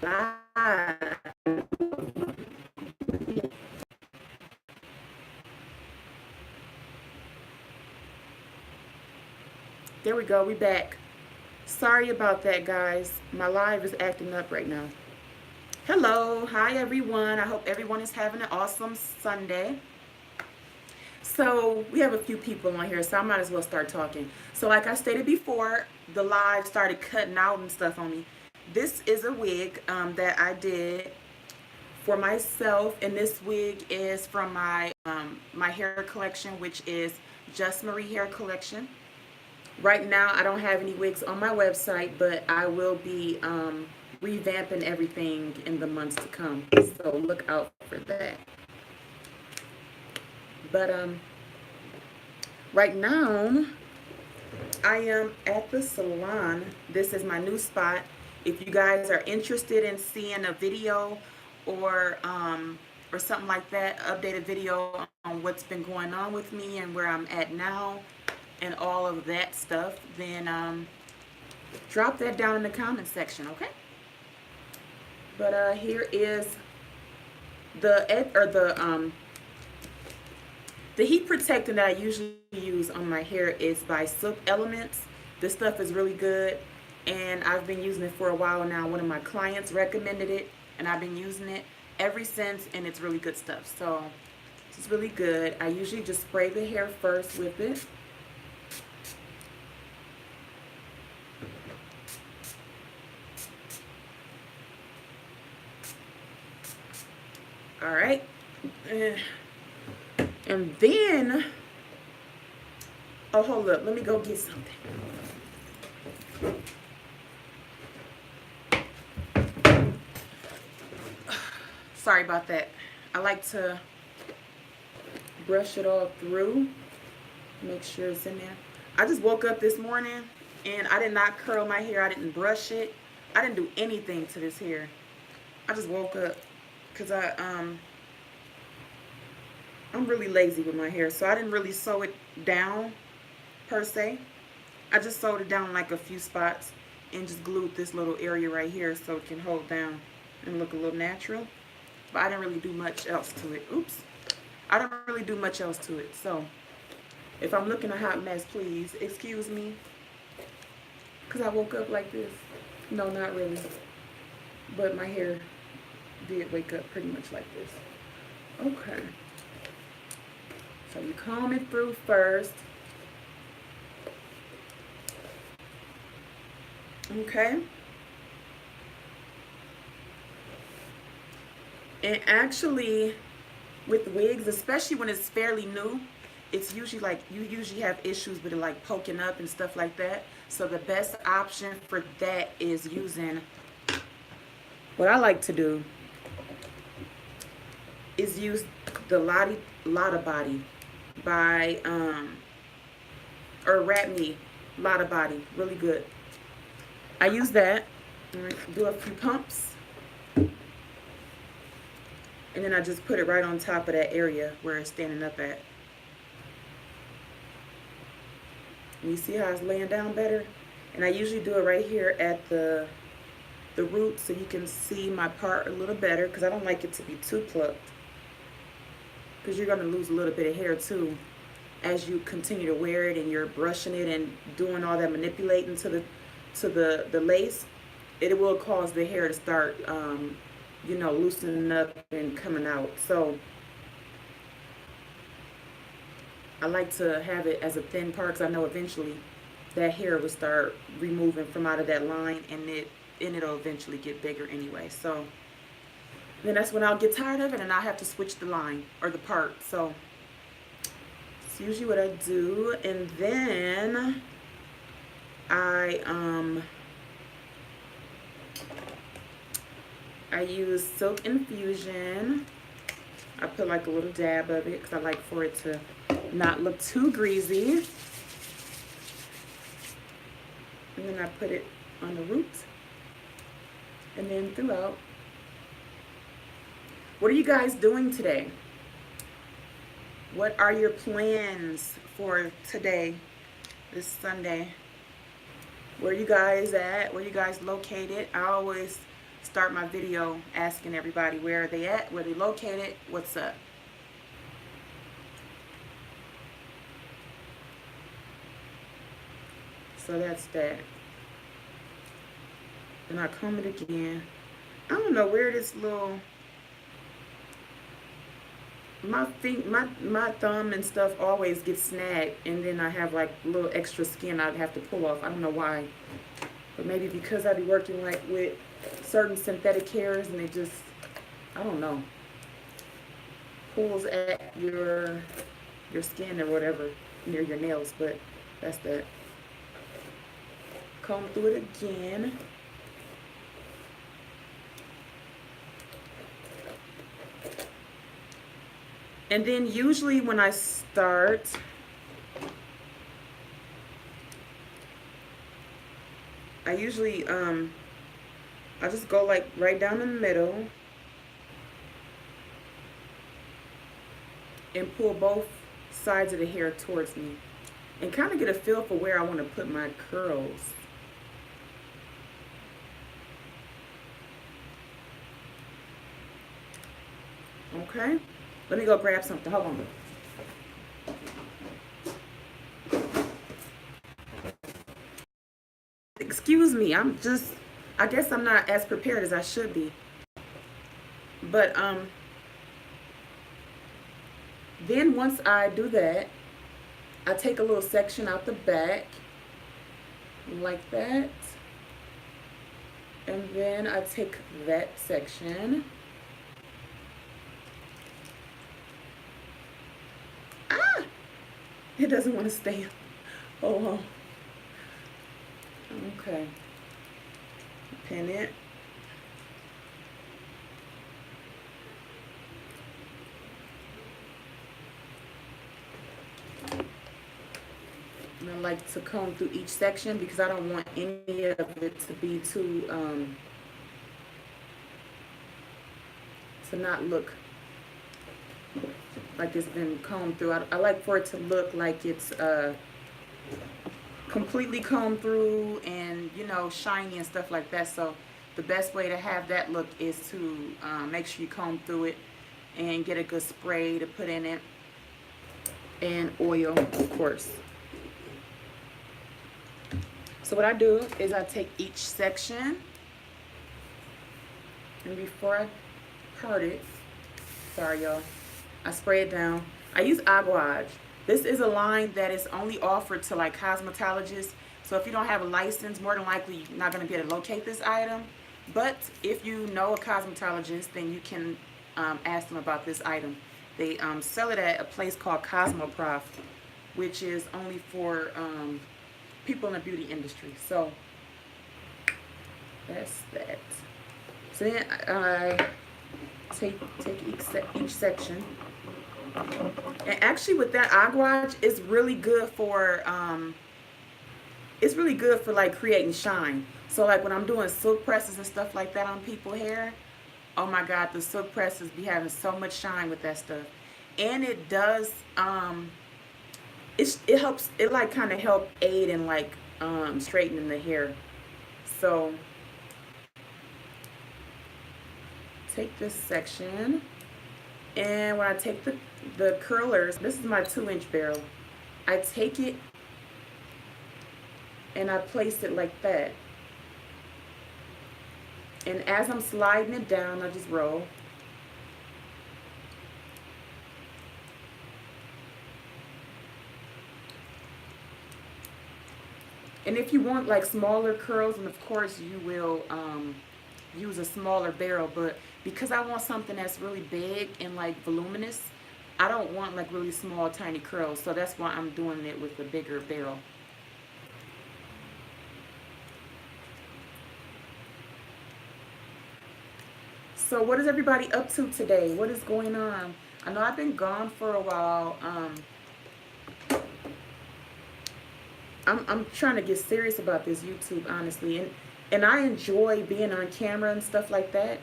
live. There we go, we back. Sorry about that, guys. My live is acting up right now. Hello, hi everyone. I hope everyone is having an awesome Sunday. So we have a few people on here, so I might as well start talking. So like I stated before, the live started cutting out and stuff on me. This is a wig that I did for myself, and this wig is from my hair collection, which is Just Marie Hair Collection. Right now, I don't have any wigs on my website, but I will be revamping everything in the months to come. So look out for that. But right now, I am at the salon. This is my new spot. If you guys are interested in seeing a video or something like that, updated video on what's been going on with me and where I'm at now and all of that stuff, then drop that down in the comment section, okay? But here is the heat protectant that I usually use on my hair is by Silk Elements. This stuff is really good, and I've been using it for a while now. One of my clients recommended it, and I've been using it ever since, and it's really good stuff. So it's really good. I usually just spray the hair first with it. All right. And then, oh, hold up. Let me go get something. Sorry about that. I like to brush it all through. Make sure it's in there. I just woke up this morning and I did not curl my hair. I didn't brush it. I didn't do anything to this hair. I just woke up because I'm really lazy with my hair, so I didn't really sew it down per se. I just sewed it down like a few spots and just glued this little area right here so it can hold down and look a little natural. But I didn't really do much else to it. Oops. I don't really do much else to it. So if I'm looking a hot mess, please excuse me. Because I woke up like this. No, not really. But my hair did wake up pretty much like this. Okay. So you comb it through first. Okay. And actually, with wigs, especially when it's fairly new, it's usually like you usually have issues with it like poking up and stuff like that. So the best option for that is using, what I like to do is use the Lotta Body by or Wrap Me Lotta Body. Really good. I use that. Do a few pumps. And then I just put it right on top of that area where it's standing up at. And you see how it's laying down better? And I usually do it right here at the root so you can see my part a little better, because I don't like it to be too plucked. Because you're going to lose a little bit of hair too as you continue to wear it and you're brushing it and doing all that manipulating to the lace. It will cause the hair to start you know, loosening up and coming out. So I like to have it as a thin part because I know eventually that hair will start removing from out of that line, and it'll eventually get bigger anyway. So then that's when I'll get tired of it and I'll have to switch the line or the part. So it's usually what I do. And then I use Silk Infusion. I put like a little dab of it because I like for it to not look too greasy. And then I put it on the root and then throughout. What are you guys doing today? What are your plans for today, this Sunday? Where are you guys at? Where are you guys located? I always start my video asking everybody where are they at, where they located, what's up. So that's that. Then I comb it again. I don't know where this little my thumb and stuff always gets snagged, and then I have like a little extra skin I'd have to pull off. I don't know why, but maybe because I be working like with certain synthetic hairs, and it just, I don't know, pulls at your skin or whatever near your nails. But that's that. Comb through it again. And then usually when I start, I usually I just go like right down the middle and pull both sides of the hair towards me and kind of get a feel for where I want to put my curls. Okay, let me go grab something. Hold on. Excuse me, I guess I'm not as prepared as I should be. But then once I do that, I take a little section out the back like that. And then I take that section. Ah! It doesn't want to stay. Oh, okay. Pin it. And I like to comb through each section because I don't want any of it to be too, to not look like it's been combed through. I like for it to look like it's completely combed through and, you know, shiny and stuff like that. So the best way to have that look is to make sure you comb through it and get a good spray to put in it, and oil, of course. So what I do is I take each section, and before I part it, sorry y'all, I spray it down. I use Aguage. This is a line that is only offered to like cosmetologists. So if you don't have a license, more than likely you're not going to be able to locate this item. But if you know a cosmetologist, then you can ask them about this item. They sell it at a place called Cosmoprof, which is only for people in the beauty industry. So that's that. So then I take each section, and actually with that Aguage, it's really good for like creating shine. So like when I'm doing silk presses and stuff like that on people's hair, oh my god, the silk presses be having so much shine with that stuff. And it does it helps, it like kind of help aid in like straightening the hair. So take this section, and when I take the curlers, this is my 2-inch barrel, I take it and I place it like that, and as I'm sliding it down, I just roll. And if you want like smaller curls, and of course you will use a smaller barrel, but because I want something that's really big and like voluminous, I don't want like really small tiny curls. So that's why I'm doing it with a bigger barrel. So what is everybody up to today? What is going on? I know I've been gone for a while. I'm trying to get serious about this YouTube, honestly, and I enjoy being on camera and stuff like that.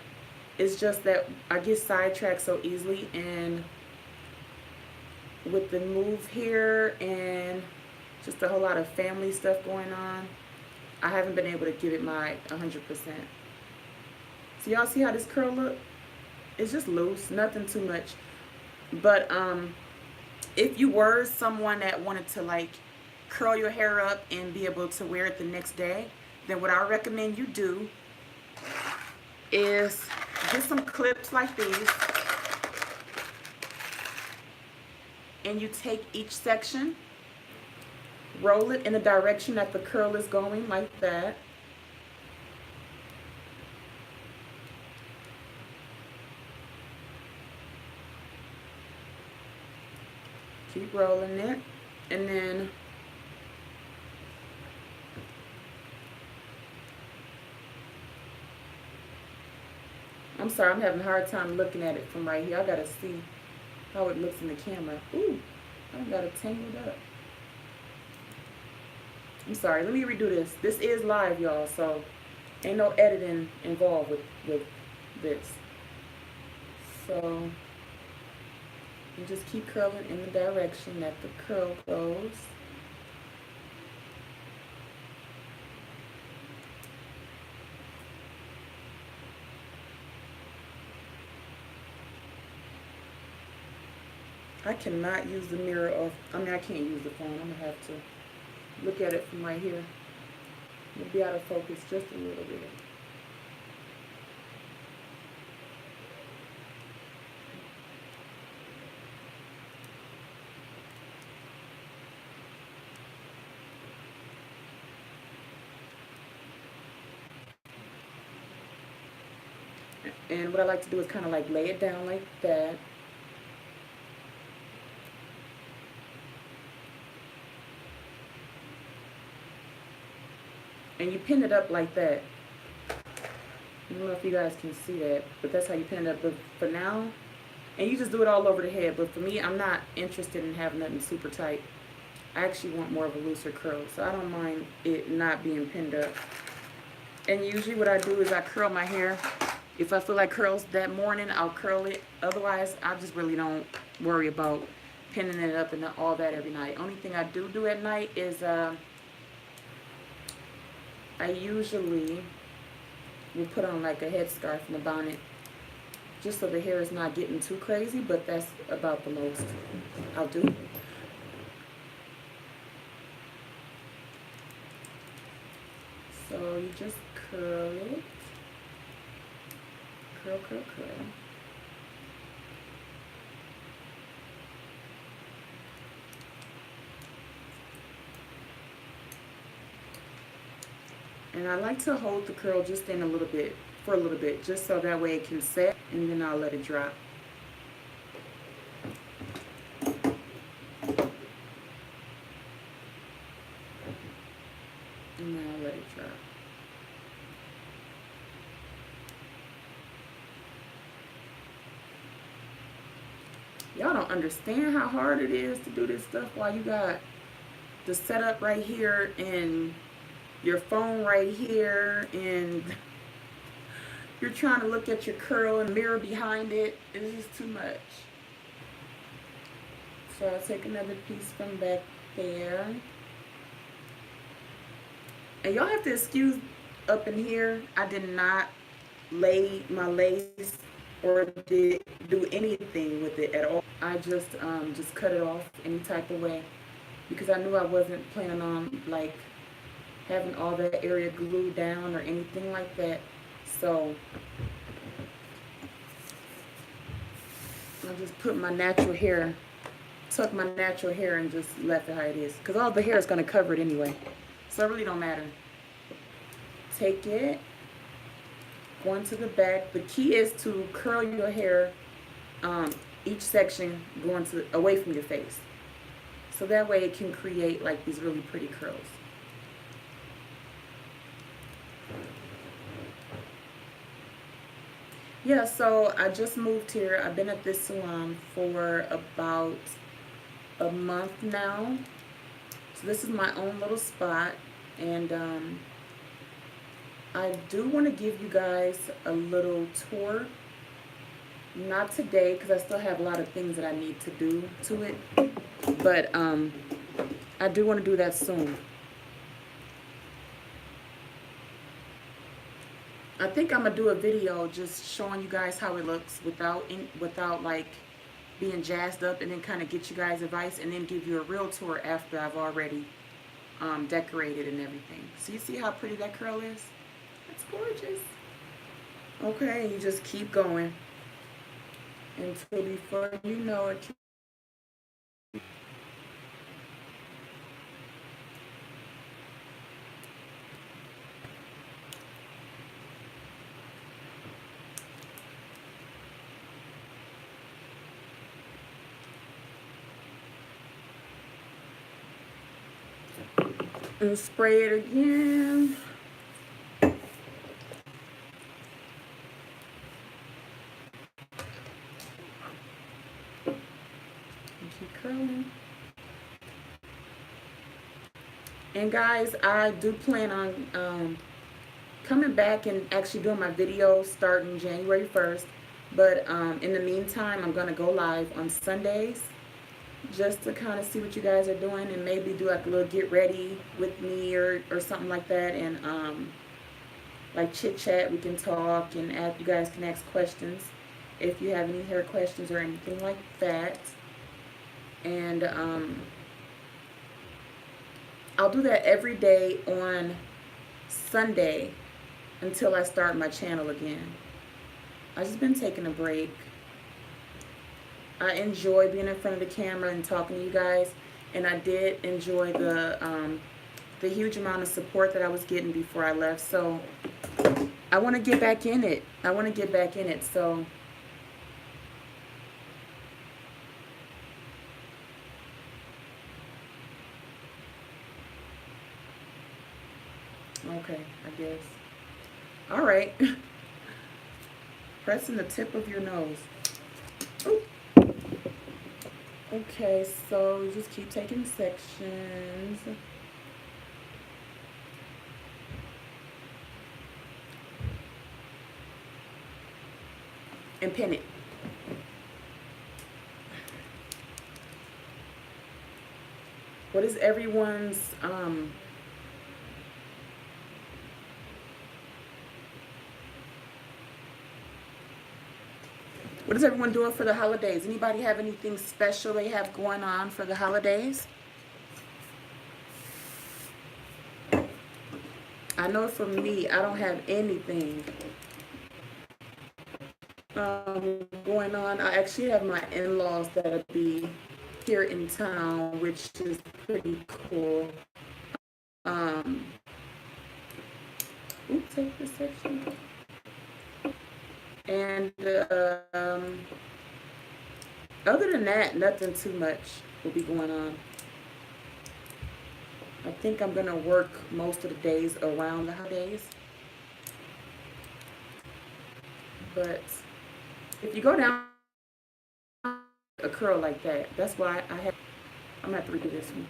It's just that I get sidetracked so easily, and with the move here and just a whole lot of family stuff going on, I haven't been able to give it my 100%. So y'all see how this curl look? It's just loose, nothing too much. But if you were someone that wanted to like curl your hair up and be able to wear it the next day, then what I recommend you do is get some clips like these, and you take each section, roll it in the direction that the curl is going, like that. Keep rolling it, and then I'm sorry, I'm having a hard time looking at it from right here. I gotta see how it looks in the camera. Ooh, I got it tangled up. I'm sorry, let me redo this. This is live, y'all, so ain't no editing involved with this. So you just keep curling in the direction that the curl goes. I cannot use the mirror off. I mean, I can't use the phone. I'm gonna have to look at it from right here. It'll be out of focus just a little bit. And what I like to do is kind of like lay it down like that. And you pin it up like that. I don't know if you guys can see that, but that's how you pin it up. But for now, and you just do it all over the head. But for me, I'm not interested in having nothing super tight. I actually want more of a looser curl, so I don't mind it not being pinned up. And usually what I do is I curl my hair. If I feel like curls that morning, I'll curl it. Otherwise, I just really don't worry about pinning it up and all that every night. Only thing I do at night is I usually will put on like a headscarf and a bonnet just so the hair is not getting too crazy, but that's about the most I'll do. So you just curl it. Curl, curl, curl. And I like to hold the curl just in a little bit, for a little bit, just so that way it can set, and then I'll let it drop. And then I'll let it drop. Y'all don't understand how hard it is to do this stuff while you got the setup right here and your phone right here, and you're trying to look at your curl and mirror behind it. It's just too much. So I'll take another piece from back there. And y'all have to excuse up in here, I did not lay my lace or did do anything with it at all. I just cut it off any type of way because I knew I wasn't planning on like having all that area glued down or anything like that. So I just put my natural hair, tuck my natural hair and just left it how it is. Because all the hair is going to cover it anyway. So it really don't matter. Take it, going to the back. The key is to curl your hair, each section going away from your face. So that way it can create like these really pretty curls. Yeah, so I just moved here. I've been at this salon for about a month now. So this is my own little spot, and I do want to give you guys a little tour. Not today because I still have a lot of things that I need to do to it, but I do want to do that soon. I think I'm gonna do a video just showing you guys how it looks without like being jazzed up, and then kind of get you guys advice, and then give you a real tour after I've already decorated and everything. So you see how pretty that curl is? It's gorgeous. Okay, you just keep going until before you know it. And spray it again. And keep curling. And guys, I do plan on coming back and actually doing my videos starting January 1st. But in the meantime, I'm going to go live on Sundays just to kind of see what you guys are doing, and maybe do like a little get ready with me or something like that, and like chit chat. We can talk, and you guys can ask questions if you have any hair questions or anything like that. And I'll do that every day on Sunday until I start my channel again. I've just been taking a break. I enjoy being in front of the camera and talking to you guys, and I did enjoy the huge amount of support that I was getting before I left. So I want to get back in it. So okay, I guess. All right. Pressing the tip of your nose. Ooh. Okay, so you just keep taking sections. And pin it. What is everyone's what is everyone doing for the holidays? Anybody have anything special they have going on for the holidays? I know for me, I don't have anything going on. I actually have my in-laws that'll be here in town, which is pretty cool. Oops, take this section. And other than that, nothing too much will be going on. I think I'm gonna work most of the days around the holidays. But if you go down a curl like that, that's why I'm gonna have to redo this one.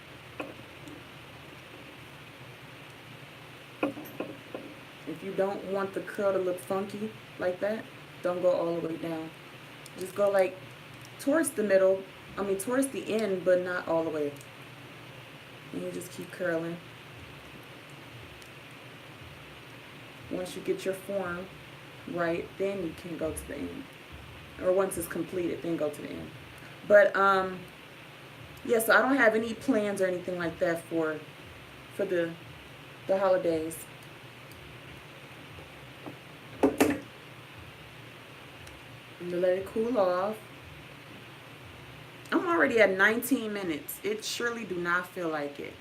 If you don't want the curl to look funky like that, don't go all the way down. Just go like towards the middle, towards the end, but not all the way. And you just keep curling. Once you get your form right, then you can go to the end. Or once it's completed, then go to the end. But yeah, so I don't have any plans or anything like that for the holidays. I'm gonna let it cool off. I'm already at 19 minutes. It surely do not feel like it.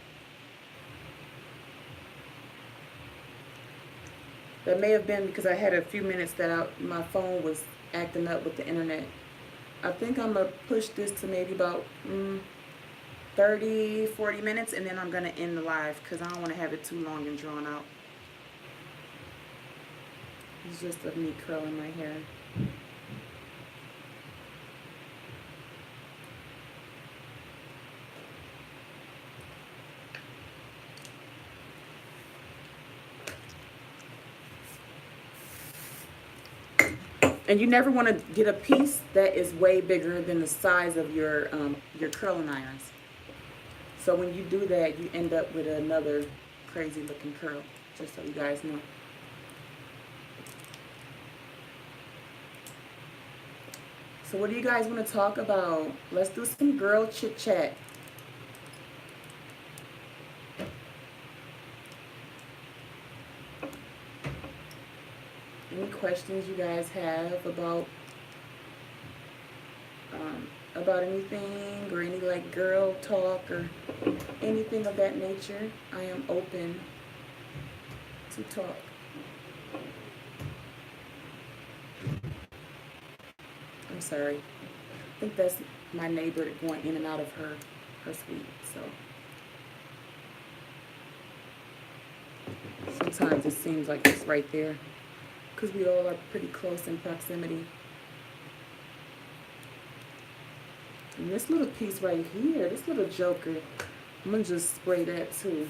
That may have been because I had a few minutes that my phone was acting up with the internet. I think I'm going to push this to maybe about 30, 40 minutes, and then I'm going to end the live because I don't want to have it too long and drawn out. It's just of me curling my hair. And you never want to get a piece that is way bigger than the size of your curling irons. So when you do that, you end up with another crazy looking curl, just so you guys know. So what do you guys want to talk about? Let's do some girl chit chat. Any questions you guys have about anything, or any like girl talk or anything of that nature? I am open to talk. I'm sorry. I think that's my neighbor going in and out of her suite. So sometimes it seems like it's right there because we all are pretty close in proximity. And this little piece right here, this little joker, I'm gonna just spray that too.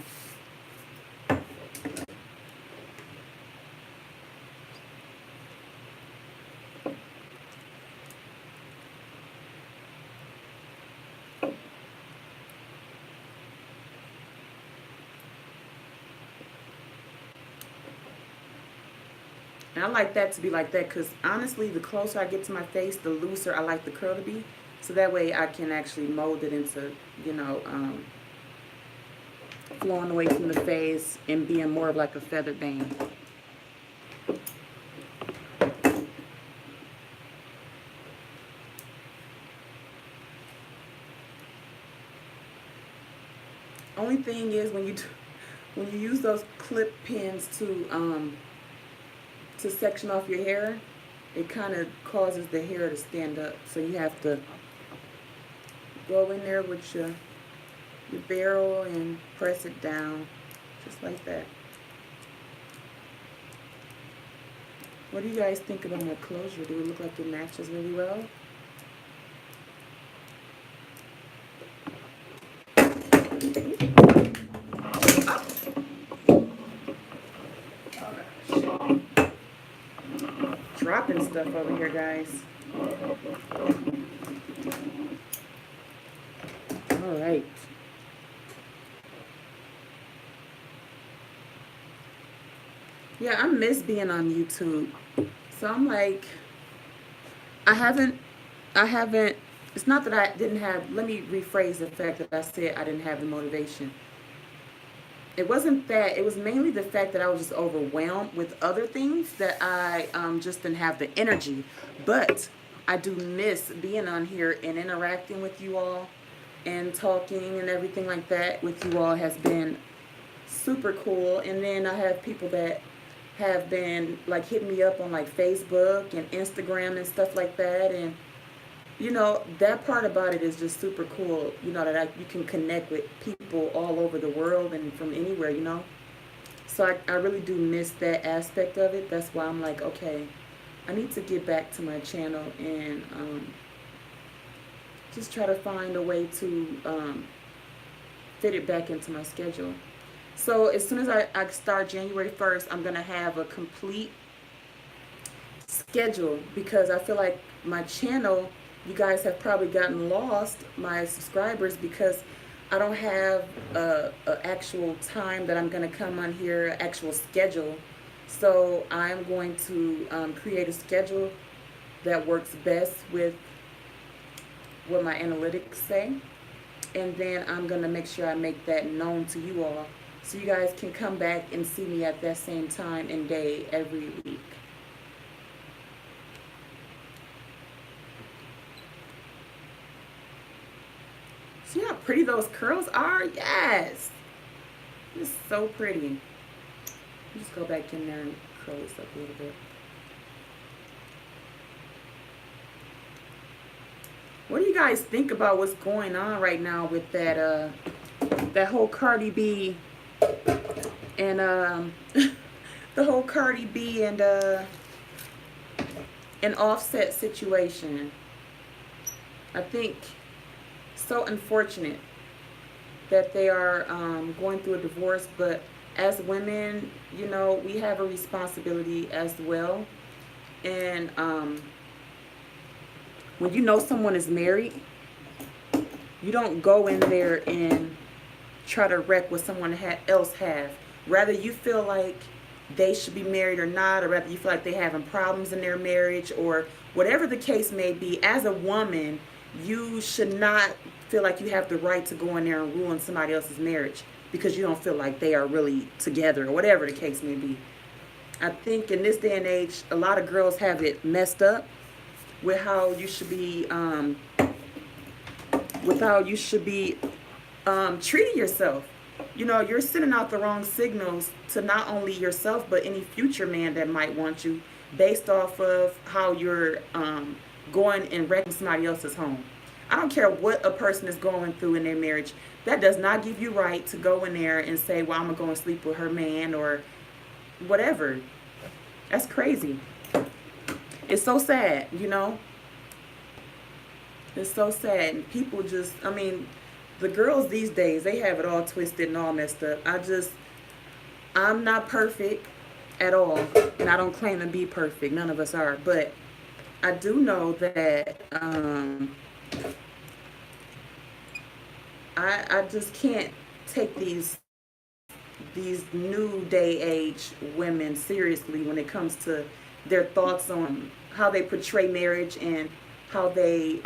And I like that to be like that because honestly, the closer I get to my face, the looser I like the curl to be. So that way I can actually mold it into, you know, flowing away from the face and being more of like a feathered band. Only thing is when you use those clip pins to section off your hair, it kind of causes the hair to stand up. So you have to go in there with your barrel and press it down, just like that. What do you guys think about my closure? Do it look like it matches really well? Dropping stuff over here, guys. All right. Yeah, I miss being on YouTube. So I'm like, I haven't, it's not that I didn't have, let me rephrase the fact that I said I didn't have the motivation. It wasn't that, it was mainly the fact that I was just overwhelmed with other things that I just didn't have the energy. But I do miss being on here and interacting with you all and talking and everything like that with you all has been super cool. And then I have people that have been like hitting me up on like Facebook and Instagram and stuff like that. And you know, that part about it is just super cool, you know, that you can connect with people all over the world and from anywhere, you know. So I really do miss that aspect of it. That's why I'm like, okay, I need to get back to my channel and just try to find a way to fit it back into my schedule. So as soon as I start January 1st, I'm going to have a complete schedule because I feel like my channel, you guys have probably gotten lost, my subscribers, because I don't have a actual time that I'm going to come on here, actual schedule. So I'm going to create a schedule that works best with what my analytics say. And then I'm going to make sure I make that known to you all so you guys can come back and see me at that same time and day every week. See how pretty those curls are? Yes. It's so pretty. Just go back in there and curl this up a little bit. What do you guys think about what's going on right now with that that whole Cardi B and the whole Cardi B and an Offset situation? I think so unfortunate that they are going through a divorce, but as women, you know, we have a responsibility as well. And when you know someone is married, you don't go in there and try to wreck what someone else have. Rather, you feel like they should be married or not, or whether you feel like they're having problems in their marriage, or whatever the case may be, as a woman, you should not feel like you have the right to go in there and ruin somebody else's marriage because you don't feel like they are really together, or whatever the case may be. I think in this day and age, a lot of girls have it messed up with how you should be, treating yourself. You know, you're sending out the wrong signals to not only yourself but any future man that might want you, based off of how you're going and wrecking somebody else's home. I don't care what a person is going through in their marriage. That does not give you right to go in there and say, well, I'm going to go and sleep with her man or whatever. That's crazy. It's so sad, you know. It's so sad. And people just, I mean, the girls these days, they have it all twisted and all messed up. I'm not perfect at all, and I don't claim to be perfect. None of us are. But I do know that I just can't take these new day age women seriously when it comes to their thoughts on how they portray marriage and how they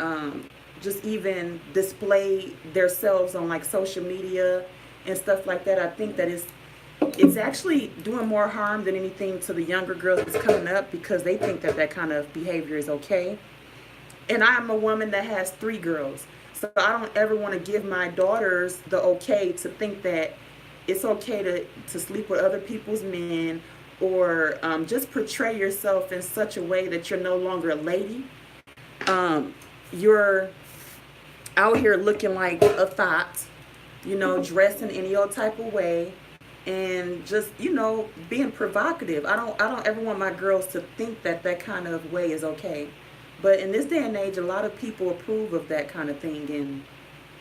just even display themselves on like social media and stuff like that. I think that it's actually doing more harm than anything to the younger girls that's coming up, because they think that that kind of behavior is okay. And I'm a woman that has 3 girls, so I don't ever want to give my daughters the okay to think that it's okay to sleep with other people's men, or just portray yourself in such a way that you're no longer a lady. You're out here looking like a thought, you know, dressed in any old type of way, and just, you know, being provocative. I don't ever want my girls to think that that kind of way is okay. But in this day and age, a lot of people approve of that kind of thing, and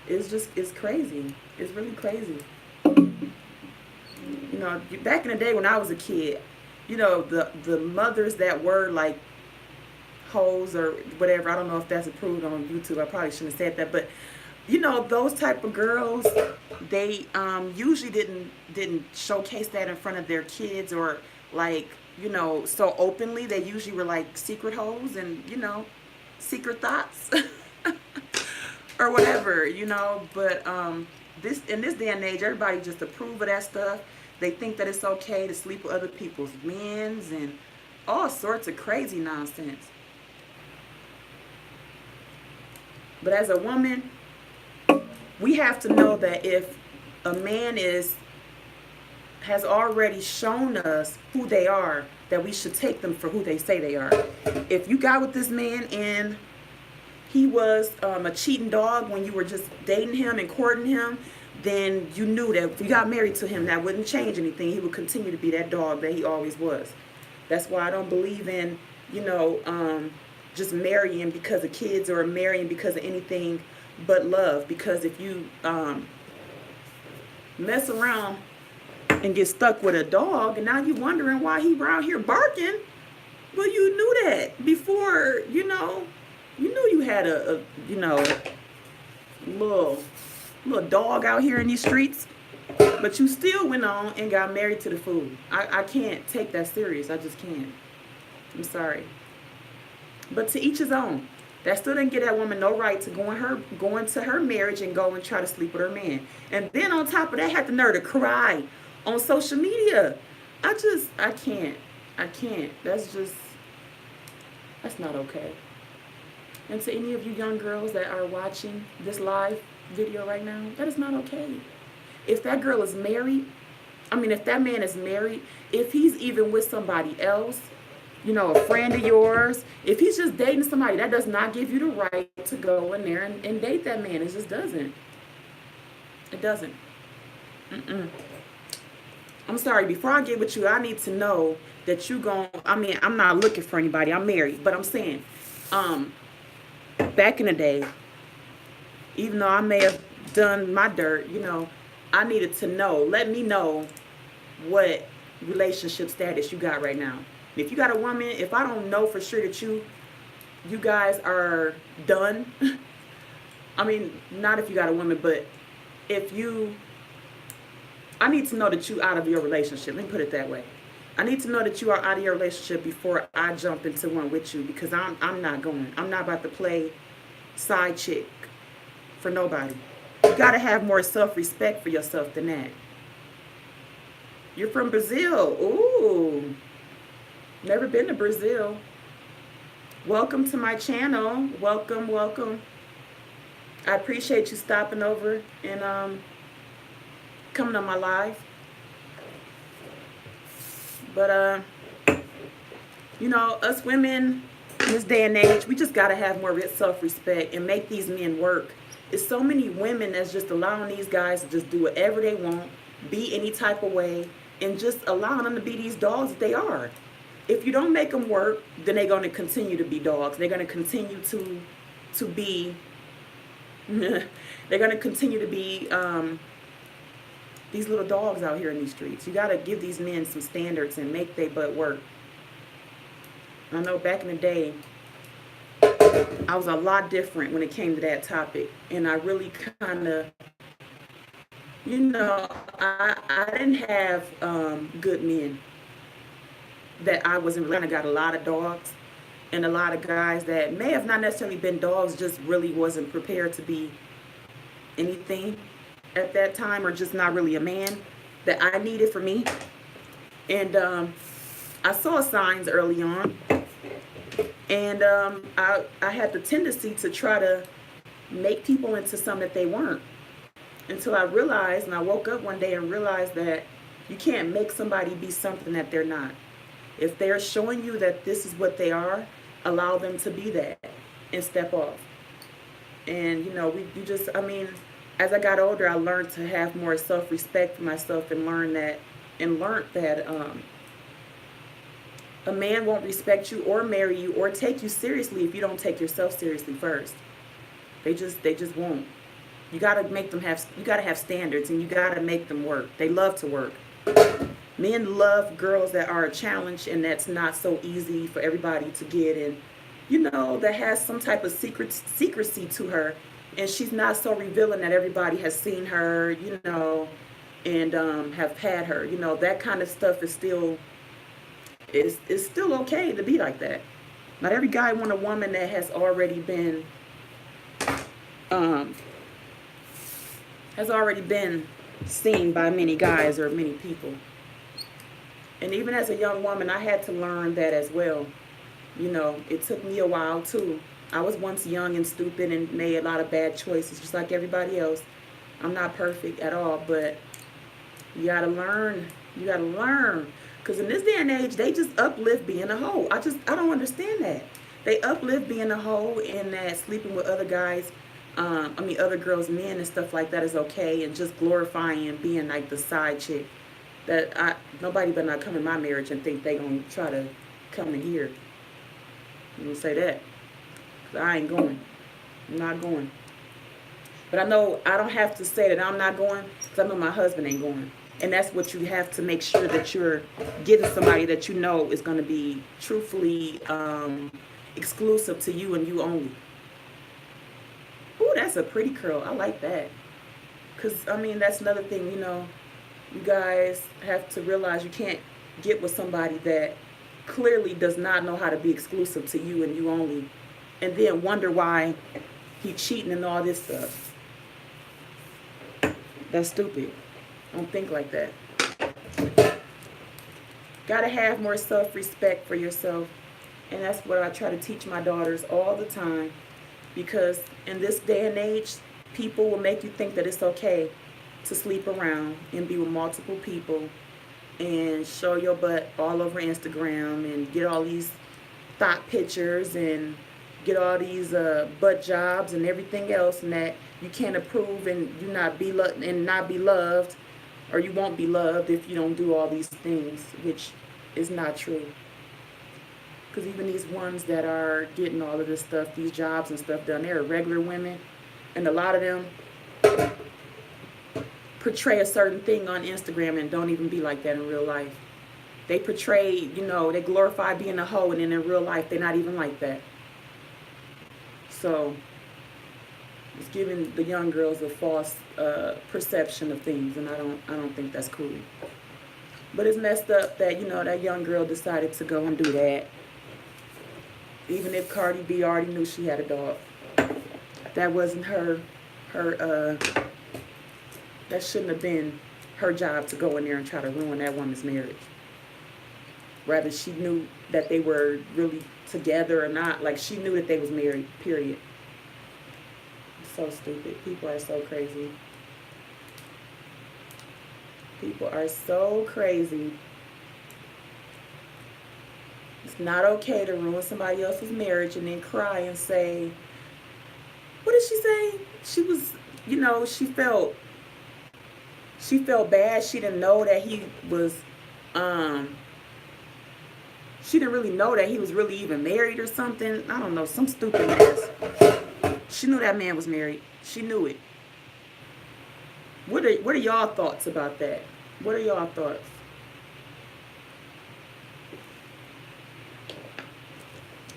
it's crazy. It's really crazy. You know, back in the day when I was a kid, you know, the mothers that were like hoes or whatever, I don't know if that's approved on YouTube. I probably shouldn't have said that, but you know, those type of girls, they usually didn't showcase that in front of their kids, or like, you know, so openly. They usually were like secret hoes and, you know, secret thoughts or whatever, you know. But this in this day and age, everybody just approve of that stuff. They think that it's okay to sleep with other people's men's and all sorts of crazy nonsense. But as a woman, we have to know that if a man has already shown us who they are, that we should take them for who they say they are. If you got with this man and he was a cheating dog when you were just dating him and courting him, then you knew that if you got married to him, that wouldn't change anything. He would continue to be that dog that he always was. That's why I don't believe in, you know, just marrying because of kids, or marrying because of anything but love. Because if you mess around and get stuck with a dog, and now you're wondering why he around here barking, well, you knew that before. You know, you knew you had a you know, little dog out here in these streets, but you still went on and got married to the fool. I can't take that serious. I just can't. I'm sorry. But to each his own. That still didn't give that woman no right to go into her marriage and go and try to sleep with her man. And then on top of that, had the nerve to cry on social media. I can't. That's not okay. And to any of you young girls that are watching this live video right now, that is not okay. If that girl is married, if that man is married, if he's even with somebody else, you know, a friend of yours, if he's just dating somebody, that does not give you the right to go in there and date that man. It just doesn't. It doesn't. I'm sorry, before I get with you, I need to know that you I'm not looking for anybody. I'm married, but I'm saying, back in the day, even though I may have done my dirt, you know, I needed to know. Let me know what relationship status you got right now. If you got a woman, if I don't know for sure that you guys are done, not if you got a woman, but I need to know that you out of your relationship. Let me put it that way. I need to know that you are out of your relationship before I jump into one with you, because I'm not going. I'm not about to play side chick for nobody. You gotta have more self-respect for yourself than that. You're from Brazil. Ooh. Never been to Brazil. Welcome to my channel. Welcome, welcome. I appreciate you stopping over and coming on my live. But you know, us women in this day and age, we just gotta have more self-respect and make these men work. There's so many women that's just allowing these guys to just do whatever they want, be any type of way, and just allowing them to be these dogs that they are. If you don't make them work, then they're going to continue to be dogs. They're going to continue to be they're going to continue to be these little dogs out here in these streets. You got to give these men some standards and make their butt work. I know back in the day, I was a lot different when it came to that topic, and I really kind of, you know, I didn't have good men that I wasn't really. I got a lot of dogs and a lot of guys that may have not necessarily been dogs, just really wasn't prepared to be anything at that time, or just not really a man that I needed for me. And I saw signs early on, and I had the tendency to try to make people into something that they weren't, until I realized, and I woke up one day and realized that you can't make somebody be something that they're not. If they're showing you that this is what they are, allow them to be that and step off. And, you know, you just, I mean, as I got older, I learned to have more self-respect for myself, and learned that a man won't respect you or marry you or take you seriously if you don't take yourself seriously first. They just won't. You gotta make them have. You gotta have standards, and you gotta make them work. They love to work. Men love girls that are a challenge, and that's not so easy for everybody to get. And you know, that has some type of secrecy to her, and she's not so revealing that everybody has seen her. You know, and have had her. You know, that kind of stuff is still okay to be like that. Not every guy want a woman that has already been seen by many guys or many people. And even as a young woman, I had to learn that as well. You know, it took me a while too. I was once young and stupid and made a lot of bad choices, just like everybody else. I'm not perfect at all, but you gotta learn. You gotta learn. Because in this day and age, they just uplift being a hoe. I don't understand that. They uplift being a hoe, and that sleeping with other guys, other girls, men and stuff like that is okay, and just glorifying being like the side chick. Nobody better not come in my marriage and think they gonna try to come in here. I'm gonna say that. 'Cause I ain't going. I'm not going. But I know I don't have to say that I'm not going, because I know my husband ain't going. And that's what you have to make sure that you're getting somebody that you know is going to be truthfully exclusive to you and you only. Ooh, that's a pretty curl. I like that. Because, I mean, that's another thing, you know. You guys have to realize you can't get with somebody that clearly does not know how to be exclusive to you and you only, and then wonder why he cheating and all this stuff. That's stupid. Don't think like that. Gotta have more self-respect for yourself. And that's what I try to teach my daughters all the time. Because in this day and age, people will make you think that it's okay to sleep around and be with multiple people and show your butt all over Instagram and get all these thought pictures and get all these butt jobs and everything else, and that you can't approve and you not be loved, or you won't be loved if you don't do all these things, which is not true. Because even these ones that are getting all of this stuff, these jobs and stuff done, they're regular women, and a lot of them portray a certain thing on Instagram and don't even be like that in real life. They portray, you know, they glorify being a hoe, and then in real life they're not even like that. So it's giving the young girls a false perception of things, and I don't think that's cool. But it's messed up that, you know, that young girl decided to go and do that. Even if Cardi B already knew she had a dog. That wasn't that shouldn't have been her job to go in there and try to ruin that woman's marriage. Rather, she knew that they were really together or not. Like, she knew that they was married, period. It's so stupid. People are so crazy. People are so crazy. It's not okay to ruin somebody else's marriage and then cry and say, what did she say? She was, you know, she felt bad. She didn't know that he was, she didn't really know that he was really even married or something. I don't know, some stupid mess. She knew that man was married. She knew it. What are y'all thoughts about that? What are y'all thoughts?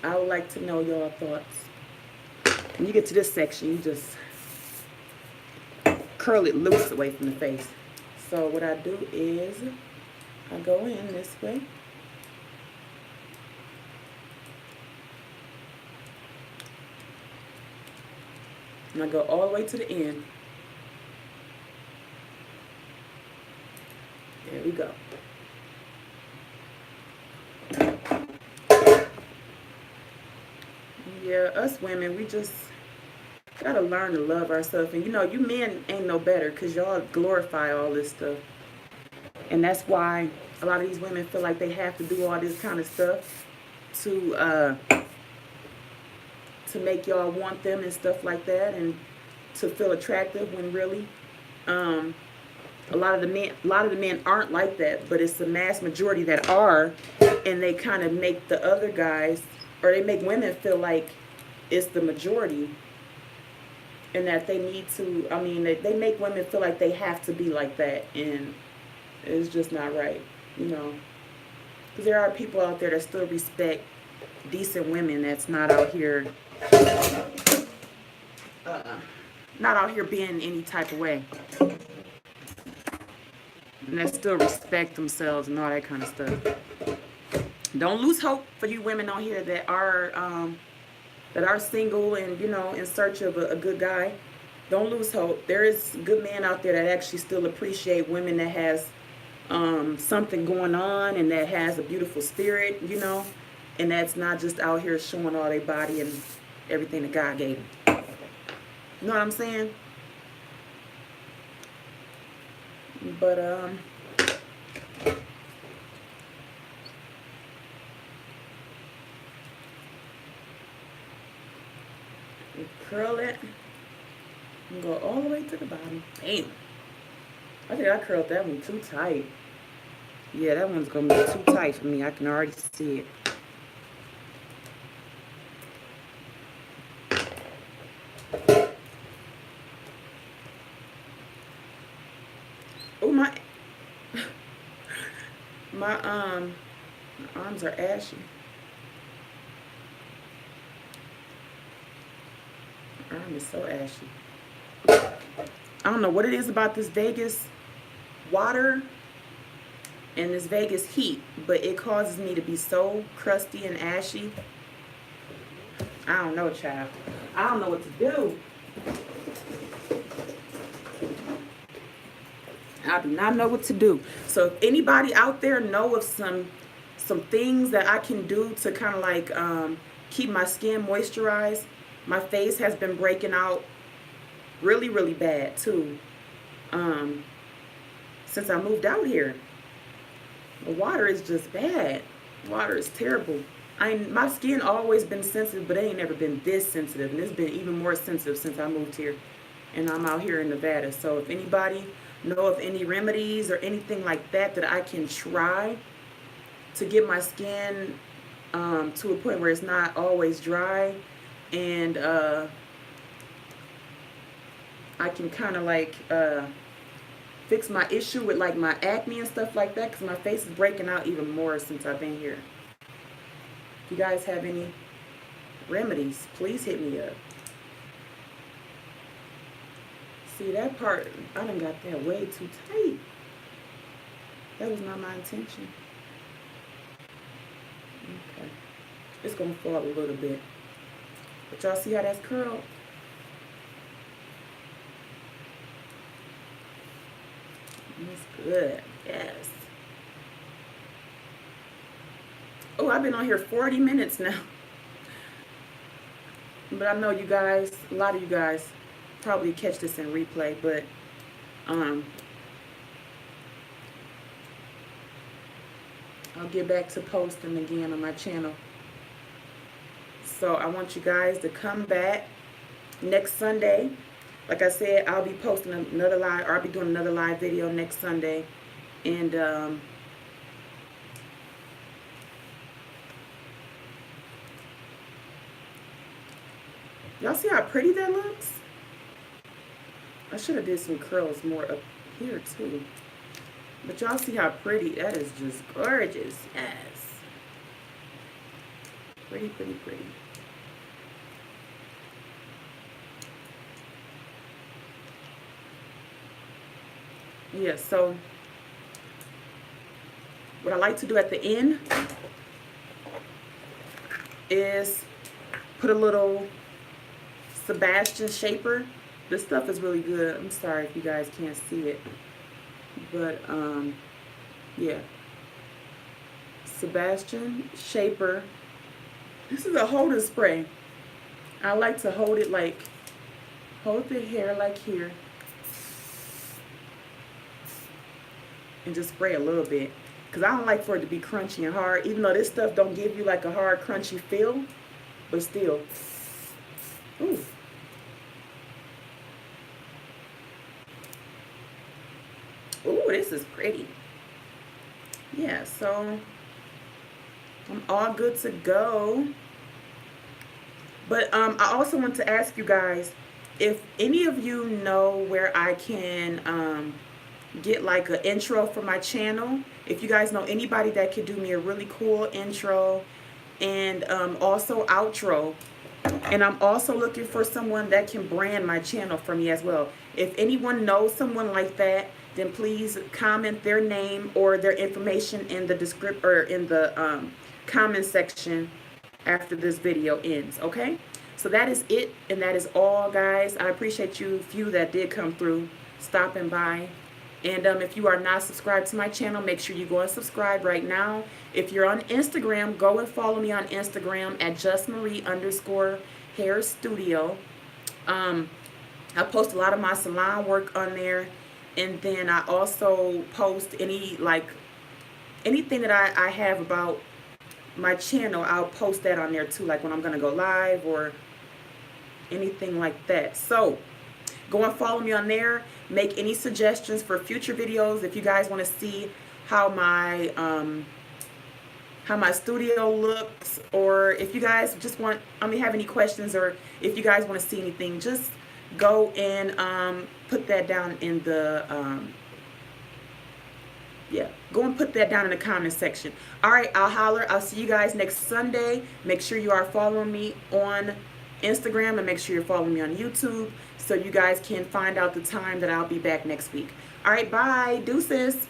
I would like to know y'all thoughts. When you get to this section, you just curl it loose away from the face. So what I do is I go in this way. And I go all the way to the end. There we go. Yeah, us women, we just gotta learn to love ourselves. And you know, you men ain't no better because y'all glorify all this stuff. And that's why a lot of these women feel like they have to do all this kind of stuff to make y'all want them and stuff like that, and to feel attractive when really a lot of the men aren't like that, but it's the mass majority that are, and they kind of make the other guys, or they make women feel like it's the majority, and that they need to, I mean, they make women feel like they have to be like that, and it's just not right, you know, because there are people out there that still respect decent women that's not out here being any type of way, and that still respect themselves and all that kind of stuff. Don't lose hope for you women on here that are single and, you know, in search of a good guy. Don't lose hope. There is good men out there that actually still appreciate women that has something going on and that has a beautiful spirit, you know, and that's not just out here showing all their body and everything that God gave them. You know what I'm saying? But curl it and go all the way to the bottom. Bam. I think I curled that one too tight. Yeah, that one's gonna be too tight for me. I can already see it. Oh, my arms are ashy. My arm is so ashy. I don't know what it is about this Vegas water and this Vegas heat, but it causes me to be so crusty and ashy. I don't know, child. I don't know what to do. I do not know what to do. So if anybody out there know of some things that I can do to kind of like keep my skin moisturized. My face has been breaking out really, really bad too since I moved out here. The water is just bad. Water is terrible. My skin always been sensitive, but it ain't never been this sensitive, and it's been even more sensitive since I moved here, and I'm out here in Nevada. So if anybody know of any remedies or anything like that that I can try to get my skin to a point where it's not always dry, and I can kind of like fix my issue with like my acne and stuff like that, because my face is breaking out even more since I've been here. If you guys have any remedies, please hit me up. See, that part, I done got that way too tight. That was not my intention. Okay. It's going to fall a little bit. But y'all see how that's curled? That's good. Yes. Oh, I've been on here 40 minutes now. But I know you guys, a lot of you guys probably catch this in replay, but I'll get back to posting again on my channel. So I want you guys to come back next Sunday. Like I said, I'll be posting another live, or I'll be doing another live video next Sunday. And y'all see how pretty that looks? I should have did some curls more up here too. But y'all see how pretty, that is just gorgeous. Yes. Pretty, pretty, pretty. Yeah, so what I like to do at the end is put a little Sebastian shaper. This stuff is really good. I'm sorry if you guys can't see it. But, yeah. Sebastian shaper. This is a holder spray. I like to hold it like, hold the hair like here. And just spray a little bit. Because I don't like for it to be crunchy and hard. Even though this stuff don't give you like a hard, crunchy feel. But still. Ooh. Ooh, this is pretty. Yeah, so I'm all good to go. But I also want to ask you guys, if any of you know where I can get like an intro for my channel, if you guys know anybody that could do me a really cool intro and also outro. And I'm also looking for someone that can brand my channel for me as well. If anyone knows someone like that, then please comment their name or their information in the description or in the comment section after this video ends, okay? So that is it, and that is all, guys. I appreciate you few that did come through, stopping by. And if you are not subscribed to my channel, make sure you go and subscribe right now. If you're on Instagram, go and follow me on Instagram at justmarie_hair_studio. I post a lot of my salon work on there. And then I also post anything that I have about my channel, I'll post that on there too, like when I'm going to go live or anything like that. So go and follow me on there. Make any suggestions for future videos. If you guys want to see how my studio looks, or if you guys just want, have any questions, or if you guys want to see anything, just go and put that down in the go and put that down in the comment section. All right, I'll holler. I'll see you guys next Sunday. Make sure you are following me on Instagram, and make sure you're following me on YouTube so you guys can find out the time that I'll be back next week. All right, bye. Deuces.